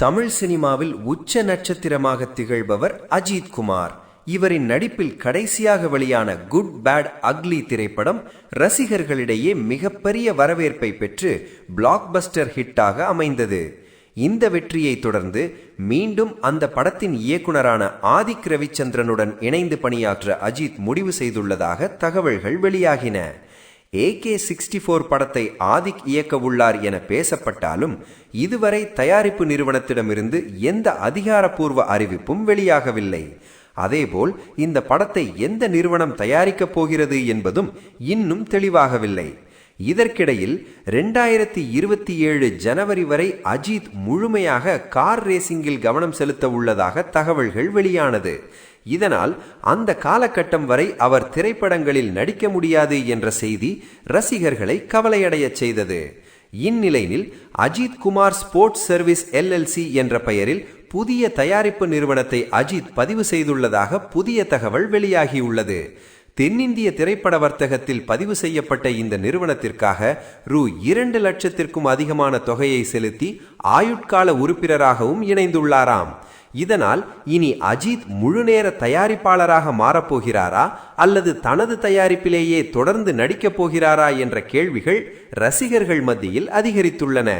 தமிழ் சினிமாவில் உச்ச நட்சத்திரமாக திகழ்பவர் அஜித் குமார். இவரின் நடிப்பில் கடைசியாக வெளியான குட் பேட் அக்லி திரைப்படம் ரசிகர்களிடையே மிகப்பெரிய வரவேற்பை பெற்று பிளாக்பஸ்டர் ஹிட்டாக அமைந்தது. இந்த வெற்றியை தொடர்ந்து மீண்டும் அந்த படத்தின் இயக்குனரான ஆதிக் ரவிச்சந்திரனுடன் இணைந்து பணியாற்ற அஜித் முடிவு செய்துள்ளதாக தகவல்கள் வெளியாகின. AK-64 படத்தை ஆதிக் இயக்க உள்ளார் என பேசப்பட்டாலும் இதுவரை தயாரிப்பு நிறுவனத்திடமிருந்து எந்த அதிகாரப்பூர்வ அறிவிப்பும் வெளியாகவில்லை. அதேபோல் இந்த படத்தை எந்த நிறுவனம் தயாரிக்கப் போகிறது என்பதும் இன்னும் தெளிவாகவில்லை. இதற்கிடையில் 2027 ஜனவரி வரை அஜித் முழுமையாக கார் ரேசிங்கில் கவனம் செலுத்த உள்ளதாக தகவல்கள் வெளியானது. இதனால் அந்த காலகட்டம் வரை அவர் திரைப்படங்களில் நடிக்க முடியாது என்ற செய்தி ரசிகர்களை கவலையடைய செய்தது. இந்நிலையில் Ajith Kumar sports service LLC என்ற பெயரில் புதிய தயாரிப்பு நிறுவனத்தை அஜித் பதிவு செய்துள்ளதாக புதிய தகவல் வெளியாகியுள்ளது. தென்னிந்திய திரைப்பட வர்த்தகத்தில் பதிவு செய்யப்பட்ட இந்த நிறுவனத்திற்காக ரூ.2 லட்சத்திற்கும் அதிகமான தொகையை செலுத்தி ஆயுட்கால உறுப்பினராகவும் இணைந்துள்ளாராம். இதனால் இனி அஜித் முழுநேர தயாரிப்பாளராக மாறப்போகிறாரா அல்லது தனது தயாரிப்பிலேயே தொடர்ந்து நடிக்கப் போகிறாரா என்ற கேள்விகள் ரசிகர்கள் மத்தியில் அதிகரித்துள்ளன.